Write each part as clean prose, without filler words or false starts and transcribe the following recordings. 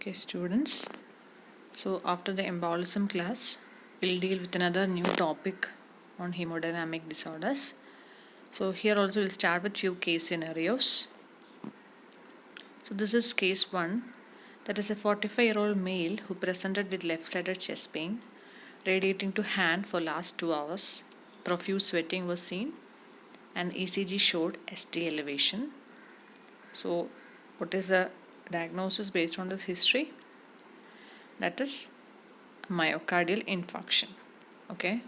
Okay, students. So, after the embolism class, we'll deal with another new topic on hemodynamic disorders. So, here also we'll start with few case scenarios. So, this is case 1. That is a 45-year-old male who presented with left-sided chest pain, radiating to hand for last 2 hours. Profuse sweating was seen, and ECG showed ST elevation. So, what is the diagnosis based on this history? That is myocardial infarction. Okay.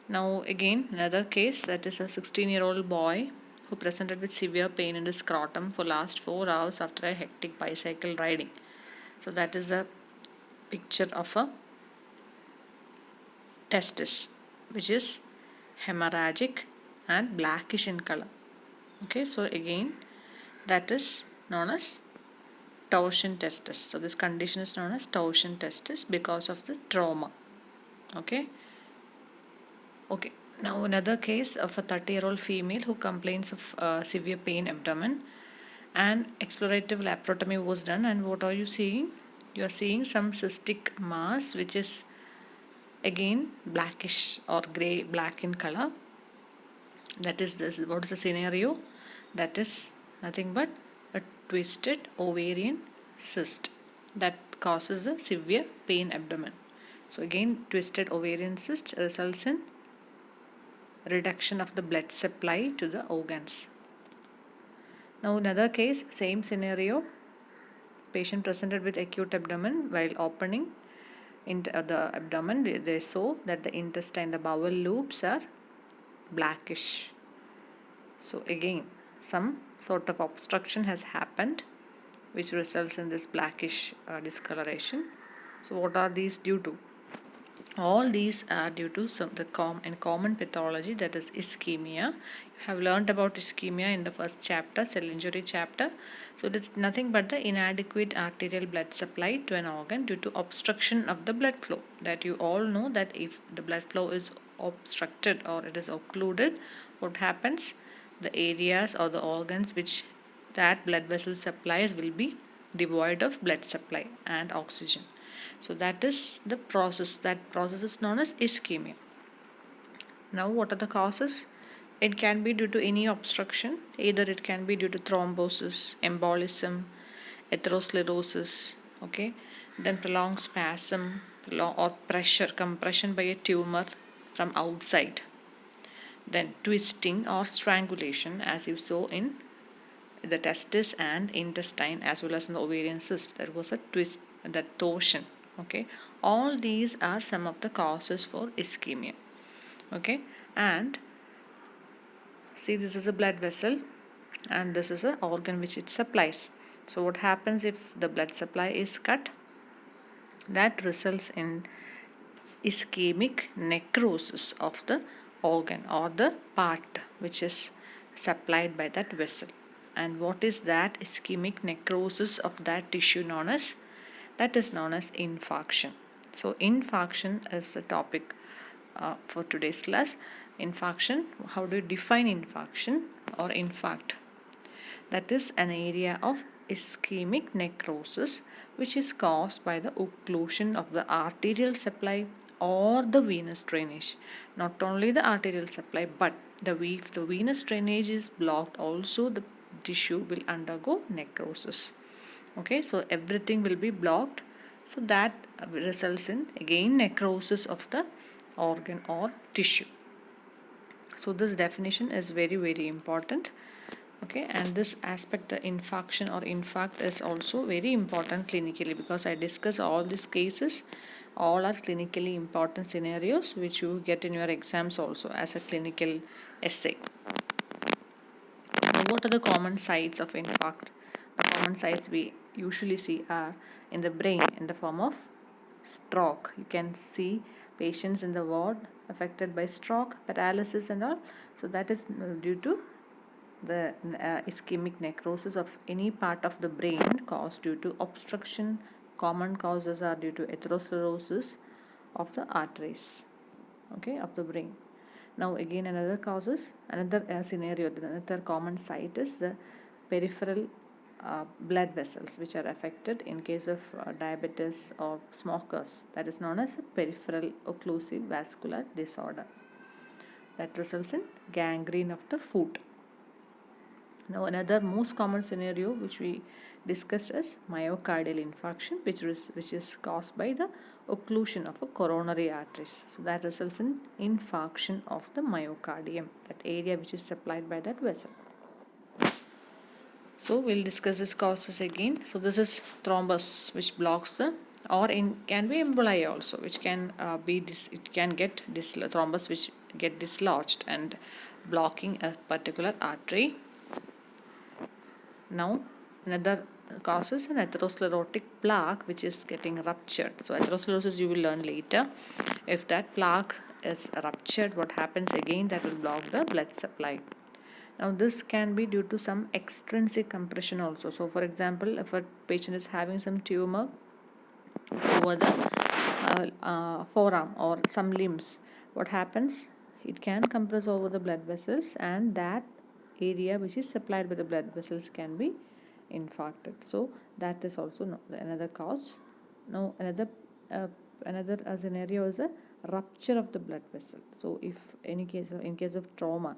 Now again another case, that is a 16-year-old boy who presented with severe pain in the scrotum for last 4 hours after a hectic bicycle riding. So that is a picture of a testis which is hemorrhagic and blackish in color. Okay, so again that is known as torsion testis. So this condition is known as torsion testis because of the trauma. Okay. Okay, now another case of a 30-year-old female who complains of severe pain abdomen, and explorative laparotomy was done. And what are you seeing? You are seeing some cystic mass which is again blackish or gray black in color. That is this. What is the scenario? That is nothing but a twisted ovarian cyst that causes a severe pain abdomen. So again, twisted ovarian cyst results in reduction of the blood supply to the organs. Now another case, same scenario. Patient presented with acute abdomen. While opening into the abdomen, they saw that the intestine, the bowel loops are blackish. So again, some sort of obstruction has happened which results in this blackish discoloration. So what are these due to? All these are due to common pathology, that is ischemia. You have learned about ischemia in the first chapter, cell injury chapter. So it is nothing but the inadequate arterial blood supply to an organ due to obstruction of the blood flow. That you all know that if the blood flow is obstructed or it is occluded, what happens? The areas or the organs which that blood vessel supplies will be devoid of blood supply and oxygen. So that is the process. That process is known as ischemia. Now what are the causes? It can be due to any obstruction. Either it can be due to thrombosis, embolism, atherosclerosis, okay, then prolonged spasm or pressure, compression by a tumor from outside, then twisting or strangulation, as you saw in the testis and intestine as well as in the ovarian cyst. There was a twist, that torsion. Okay, all these are some of the causes for ischemia. Okay, and see, this is a blood vessel and this is an organ which it supplies. So what happens if the blood supply is cut? That results in ischemic necrosis of the organ or the part which is supplied by that vessel. And what is that ischemic necrosis of that tissue known as? That is known as infarction. So infarction is the topic for today's class. Infarction, how do you define infarction or infarct? That is an area of ischemic necrosis which is caused by the occlusion of the arterial supply or the venous drainage. Not only the arterial supply, but if the venous drainage is blocked, also the tissue will undergo necrosis. Okay, so everything will be blocked. So that results in again necrosis of the organ or tissue. So this definition is very important. Okay, and this aspect, the infarction or infarct, is also very important clinically, because I discuss all these cases. All are clinically important scenarios which you get in your exams also as a clinical essay. Now, what are the common sites of infarct? The common sites we usually see are in the brain in the form of stroke. You can see patients in the ward affected by stroke, paralysis and all. So that is due to the ischemic necrosis of any part of the brain caused due to obstruction. Common causes are due to atherosclerosis of the arteries, okay, of the brain. Now again another causes, another scenario, another common site is the peripheral blood vessels which are affected in case of diabetes or smokers. That is known as a peripheral occlusive vascular disorder that results in gangrene of the foot. Now another most common scenario which we discussed is myocardial infarction, which is caused by the occlusion of a coronary arteries. So that results in infarction of the myocardium, that area which is supplied by that vessel. So we'll discuss this causes again. So this is thrombus which blocks the, or in can be emboli also, which can it can get thrombus which get dislodged and blocking a particular artery. Now another cause is an atherosclerotic plaque which is getting ruptured. So atherosclerosis you will learn later. If that plaque is ruptured, what happens again, that will block the blood supply. Now this can be due to some extrinsic compression also. So for example, if a patient is having some tumor over the forearm or some limbs, what happens, it can compress over the blood vessels, and that area which is supplied by the blood vessels can be infarcted. So that is also another cause. Now another scenario is a rupture of the blood vessel. So if in case of trauma,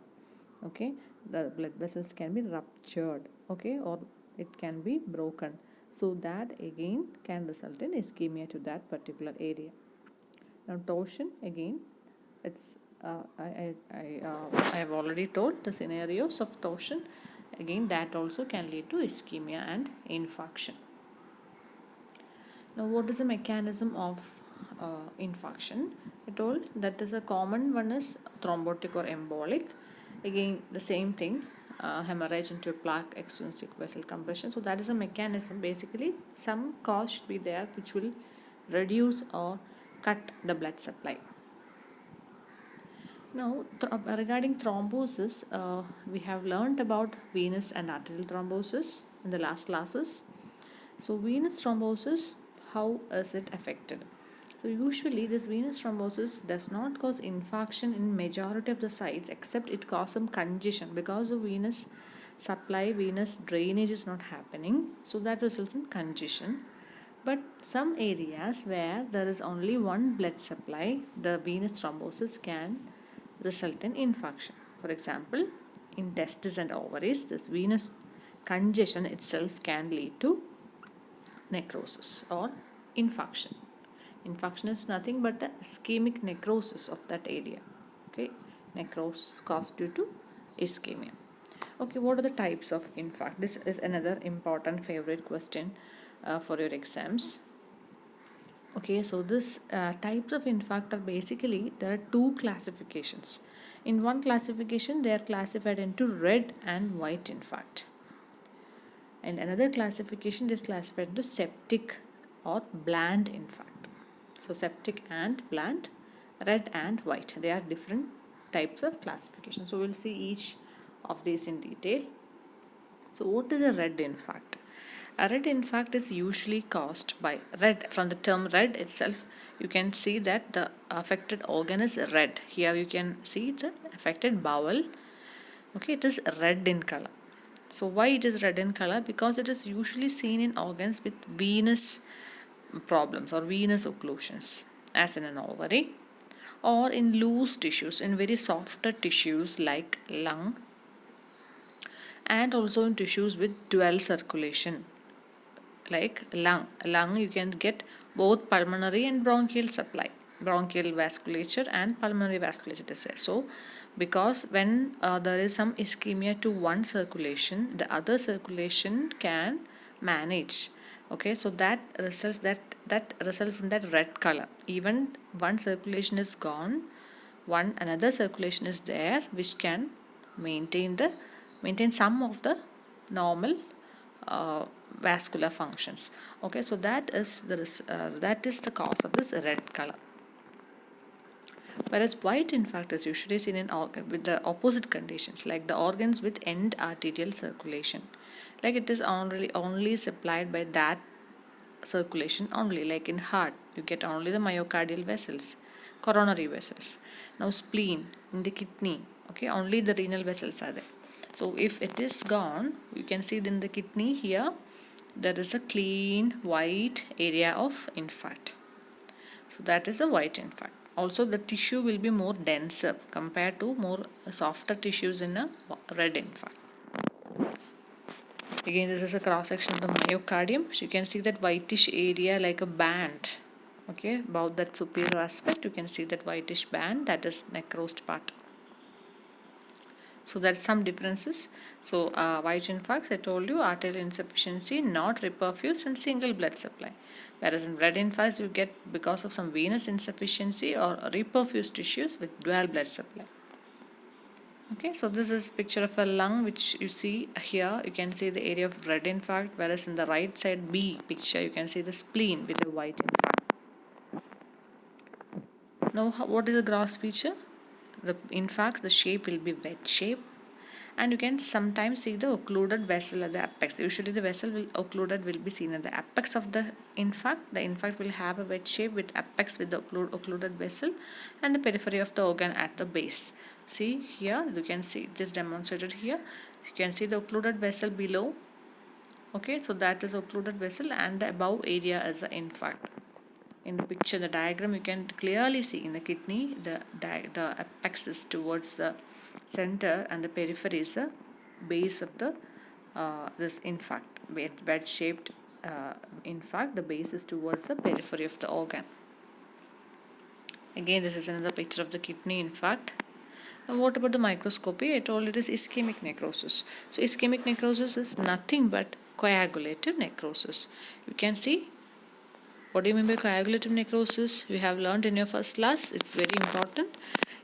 okay, the blood vessels can be ruptured, okay, or it can be broken. So that again can result in ischemia to that particular area. Now torsion, again, it's I have already told the scenarios of torsion. Again, that also can lead to ischemia and infarction. Now what is the mechanism of infarction? I told that is a common one is thrombotic or embolic. Again the same thing, hemorrhage into plaque, extrinsic vessel compression. So that is a mechanism. Basically some cause should be there which will reduce or cut the blood supply. Now regarding thrombosis, we have learned about venous and arterial thrombosis in the last classes. So venous thrombosis, how is it affected? So usually this venous thrombosis does not cause infarction in majority of the sites, except it causes some congestion because the venous supply, venous drainage is not happening. So that results in congestion. But some areas where there is only one blood supply, the venous thrombosis can result in infarction. For example, in testes and ovaries, this venous congestion itself can lead to necrosis or infarction. Infarction is nothing but a ischemic necrosis of that area. Okay, necrosis caused due to ischemia. Okay, what are the types of infarct? This is another important favorite question for your exams. Okay, so this types of infarct are basically, there are two classifications. In one classification, they are classified into red and white infarct. And another classification is classified into septic or bland infarct. So septic and bland, red and white, they are different types of classification. So we'll see each of these in detail. So what is a red infarct? A red infarct is usually caused by red. From the term red itself, you can see that the affected organ is red. Here you can see the affected bowel. Okay, it is red in color. So why it is red in color? Because it is usually seen in organs with venous problems or venous occlusions, as in an ovary, or in loose tissues, in very softer tissues like lung, and also in tissues with dual circulation like lung. You can get both pulmonary and bronchial supply, bronchial vasculature and pulmonary vasculature is there. So because when there is some ischemia to one circulation, the other circulation can manage. Okay, so that results in that red color. Even one circulation is gone, another circulation is there which can maintain some of the normal vascular functions. Okay, so that is the cause of this red color. Whereas white infarct is usually seen in organ with the opposite conditions, like the organs with end arterial circulation, like it is only supplied by that circulation only. Like in heart, you get only the myocardial vessels, coronary vessels. Now spleen, in the kidney, okay, only the renal vessels are there. So if it is gone, you can see in the kidney here, there is a clean white area of infarct. So that is a white infarct. Also the tissue will be more denser compared to more softer tissues in a red infarct. Again, this is a cross section of the myocardium. So you can see that whitish area like a band. Okay, about that superior aspect, you can see that whitish band, that is necrosed part. So there's some differences. So white infarcts, I told you, arterial insufficiency, not reperfused and single blood supply. Whereas in red infarcts, you get because of some venous insufficiency or reperfused tissues with dual blood supply. Okay, so this is picture of a lung which you see here. You can see the area of red infarct, whereas in the right side B picture, you can see the spleen with a white infarct. Now, what is the gross feature? The shape will be wedge shape, and you can sometimes see the occluded vessel at the apex. Usually the vessel occluded will be seen at the apex of the infarct. The infarct will have a wedge shape with apex with the occluded vessel and the periphery of the organ at the base. See here, you can see this demonstrated here. You can see the occluded vessel below. Okay, so that is occluded vessel, and the above area is the infarct. In the picture, the diagram, you can clearly see in the kidney, the apex is towards the center and the periphery is the base of the this infarct, wedge shaped infarct. The base is towards the periphery of the organ. Again, this is another picture of the kidney infarct. And what about the microscopy? I told it is ischemic necrosis. So ischemic necrosis is nothing but coagulative necrosis. You can see. What do you mean by coagulative necrosis? We have learned in your first class. It's very important.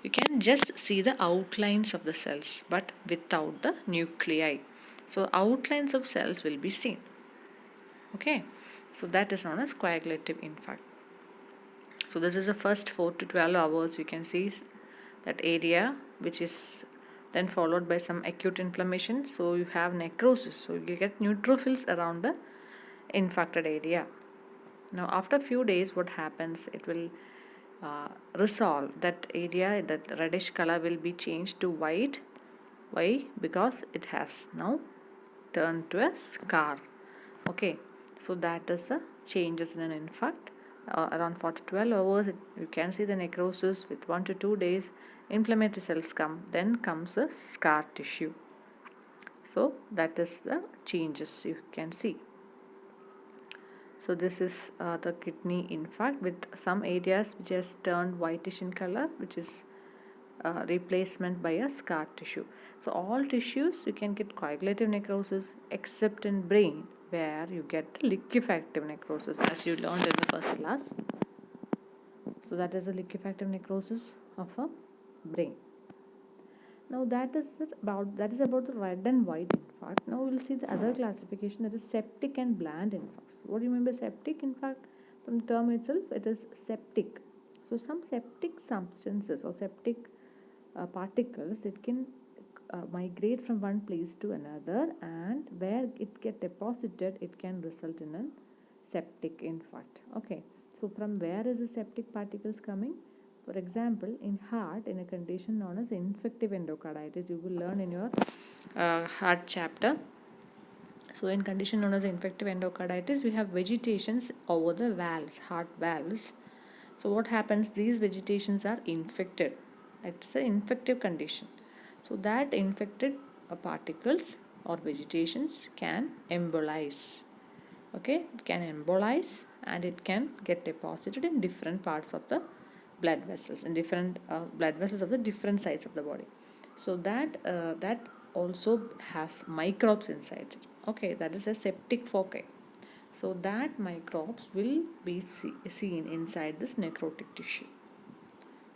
You can just see the outlines of the cells, but without the nuclei. So outlines of cells will be seen. Okay. So that is known as coagulative infarct. So this is the first 4 to 12 hours. You can see that area, which is then followed by some acute inflammation. So you have necrosis. So you get neutrophils around the infarcted area. Now after few days, what happens, it will resolve. That area, that reddish color will be changed to white. Why? Because it has now turned to a scar. Okay, so that is the changes in an infarct. Around 4 to 12 hours, you can see the necrosis. With 1 to 2 days, inflammatory cells come, then comes the scar tissue. So that is the changes you can see. So this is the kidney infarct with some areas which has turned whitish in color, which is replacement by a scar tissue. So all tissues you can get coagulative necrosis except in brain, where you get liquefactive necrosis, as you learned in the first class. So that is the liquefactive necrosis of a brain. Now that is about the red and white infarct. Now we will see the other classification, that is septic and bland infarcts. What do you mean by septic? In fact, from the term itself, it is septic. So some septic substances or septic particles, it can migrate from one place to another, and where it get deposited, it can result in a septic infarct. Okay, so from where is the septic particles coming? For example, in heart, in a condition known as infective endocarditis, you will learn in your heart chapter. So in condition known as infective endocarditis, we have vegetations over the valves, heart valves. So what happens? These vegetations are infected. It's an infective condition. So that infected particles or vegetations can embolize. Okay, it can embolize and it can get deposited in different parts of the blood vessels, in different blood vessels of the different sides of the body. So that also has microbes inside it. Okay, that is a septic foci. So that microbes will be seen inside this necrotic tissue.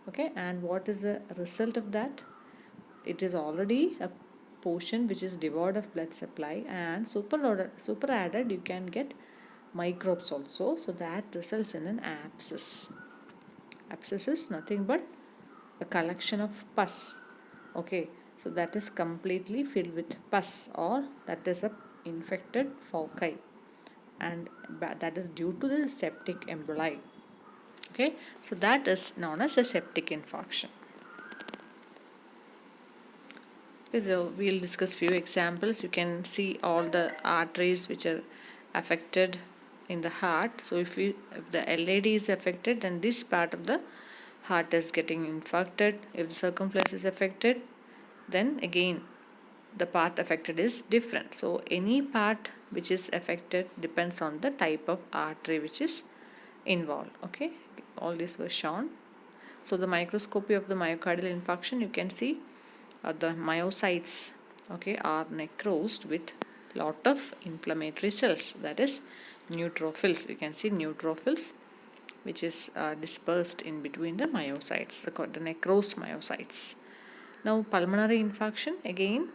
Okay, and what is the result of that? It is already a portion which is devoid of blood supply, and super added you can get microbes also. So that results in an abscess. Abscess is nothing but a collection of pus. Okay, so that is completely filled with pus, or that is a infected foci, and that is due to the septic emboli. Okay, so that is known as a septic infarction. Okay, so we'll discuss few examples. You can see all the arteries which are affected in the heart. So if the LAD is affected, then this part of the heart is getting infected. If the circumflex is affected, then again the part affected is different. So any part which is affected depends on the type of artery which is involved. Okay, all these were shown. So the microscopy of the myocardial infarction, you can see the myocytes, okay, are necrosed with lot of inflammatory cells, that is neutrophils. You can see neutrophils which is dispersed in between the myocytes, the necrosed myocytes. Now pulmonary infarction, again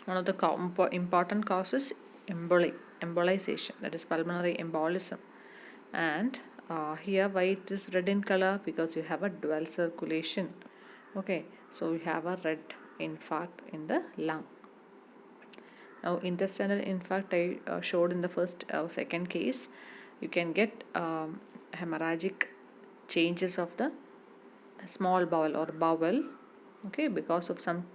one of the important causes, embolization, that is pulmonary embolism. And here why it is red in color, because you have a dual circulation. Okay, so we have a red infarct in the lung. Now intestinal infarct I showed in the first second case. You can get hemorrhagic changes of the small bowel or bowel, okay, because of some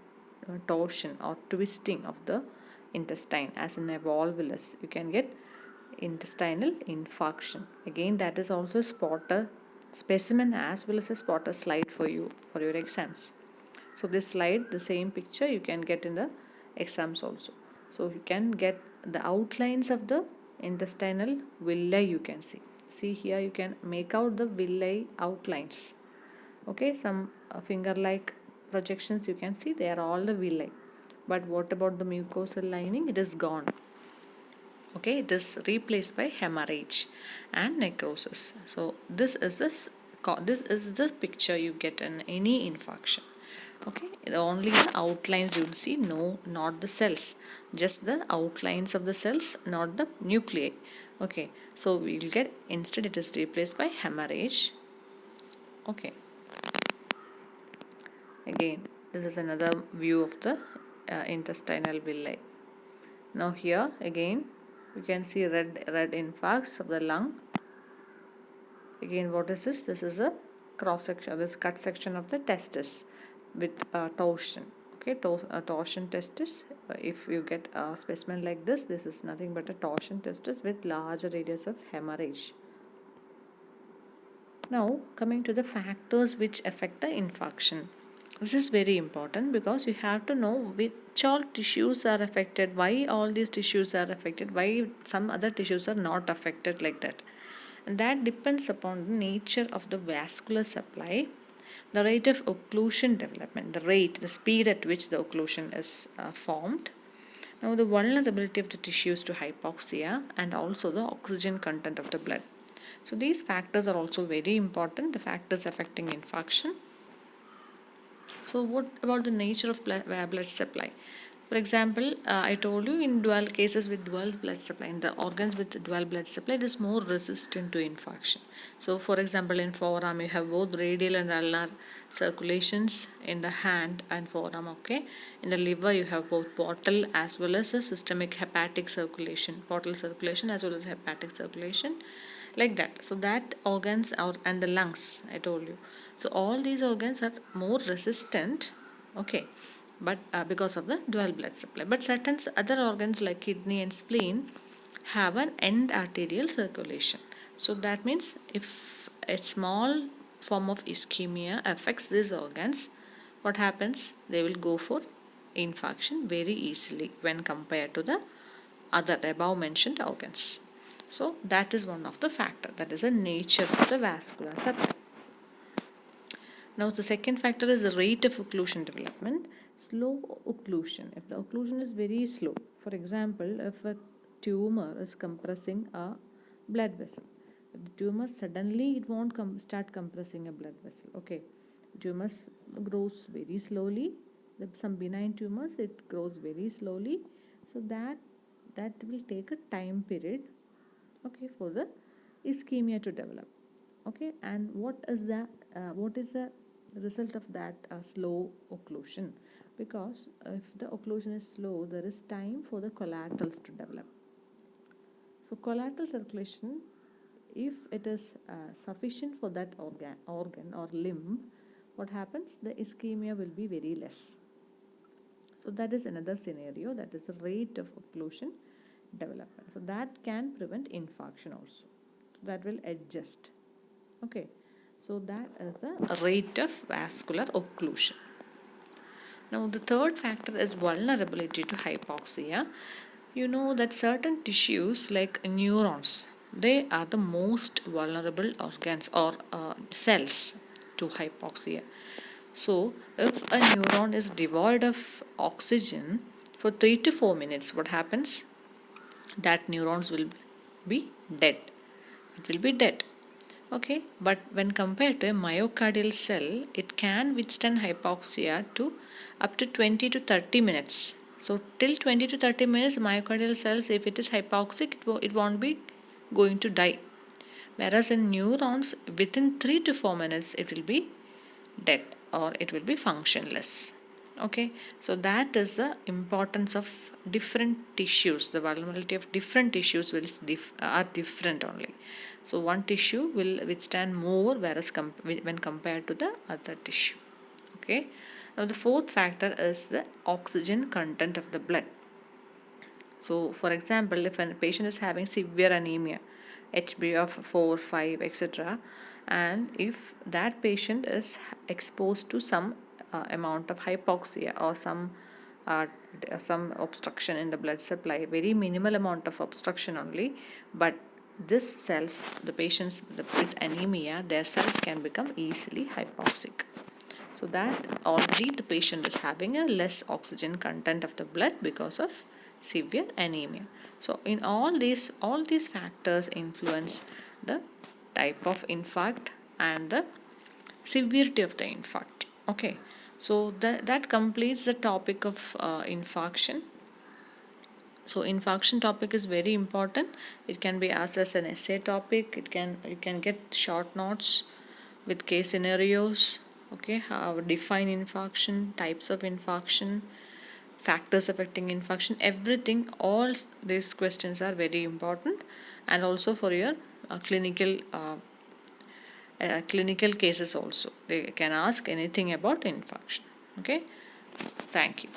torsion or twisting of the intestine, as in a volvulus. You can get intestinal infarction. Again, that is also a spotter specimen as well as a spotter slide for you for your exams. So this slide, the same picture you can get in the exams also. So you can get the outlines of the intestinal villi, you can see. See here, you can make out the villi outlines. Okay, some finger like projections you can see, they are all the villi. But what about the mucosal lining? It is gone. Okay, it is replaced by hemorrhage and necrosis. So this is the picture you get in any infarction. Okay, only the outlines you will see, no, not the cells, just the outlines of the cells, not the nuclei. Okay, so we will get, instead it is replaced by hemorrhage. Okay, again this is another view of the intestinal villi. Now here again you can see red infarcts of the lung. Again, what is this? This is a cross section, this cut section of the testis with torsion. Okay, torsion testis. If you get a specimen like this is nothing but a torsion testis with larger radius of hemorrhage. Now, coming to the factors which affect the infarction. This is very important because you have to know which all tissues are affected, why all these tissues are affected, why some other tissues are not affected, like that. And that depends upon the nature of the vascular supply, the rate of occlusion development, the speed at which the occlusion is formed. Now, the vulnerability of the tissues to hypoxia, and also the oxygen content of the blood. So, these factors are also very important, the factors affecting infarction. So, what about the nature of blood supply? For example, I told you, in dual cases with dual blood supply, in the organs with dual blood supply, it is more resistant to infarction. So, for example, in forearm, you have both radial and ulnar circulations in the hand and forearm. Okay, in the liver, you have both portal as well as a systemic hepatic circulation, portal circulation as well as hepatic circulation, like that. So that organs are, and the lungs, I told you, so all these organs are more resistant, okay, but because of the dual blood supply. But certain other organs like kidney and spleen have an end arterial circulation. So that means if a small form of ischemia affects these organs, what happens? They will go for infarction very easily when compared to the other above mentioned organs. So that is one of the factor, that is the nature of the vascular supply. Now the second factor is the rate of occlusion development. Slow occlusion. If the occlusion is very slow, for example, if a tumor is compressing a blood vessel, if the tumor suddenly it won't start compressing a blood vessel. Okay, tumors grows very slowly. Some benign tumors, it grows very slowly. So that will take a time period, okay, for the ischemia to develop. Okay, and what is the result of that slow occlusion? Because if the occlusion is slow, there is time for the collaterals to develop. So collateral circulation, if it is sufficient for that organ or limb, what happens? The ischemia will be very less. So that is another scenario, that is the rate of occlusion development. So that can prevent infarction also. So that will adjust. Okay. So that is the rate of vascular occlusion. Now the third factor is vulnerability to hypoxia. You know that certain tissues like neurons, they are the most vulnerable organs or cells to hypoxia. So if a neuron is devoid of oxygen for 3 to 4 minutes, what happens? That neurons will be dead. It will be dead. Okay, but when compared to a myocardial cell, it can withstand hypoxia to up to 20 to 30 minutes. So till 20 to 30 minutes, myocardial cells, if it is hypoxic, it won't be going to die. Whereas in neurons, within 3 to 4 minutes, it will be dead or it will be functionless. Okay, so that is the importance of different tissues. The vulnerability of different tissues are different only. So one tissue will withstand more, whereas when compared to the other tissue. Okay, now the fourth factor is the oxygen content of the blood. So, for example, if a patient is having severe anemia, HB of 4, 5, etc., and if that patient is exposed to some amount of hypoxia or uh, some obstruction in the blood supply, very minimal amount of obstruction only, but this cells, the patients with anemia, their cells can become easily hypoxic. So that already the patient is having a less oxygen content of the blood because of severe anemia. So in all these factors influence the type of infarct and the severity of the infarct. Okay, so that completes the topic of infarction. So infarction topic is very important. It can be asked as an essay topic. You can get short notes with case scenarios. Okay, how define infarction, types of infarction, factors affecting infarction, everything. All these questions are very important, and also for your clinical cases also. They can ask anything about infarction. Okay, thank you.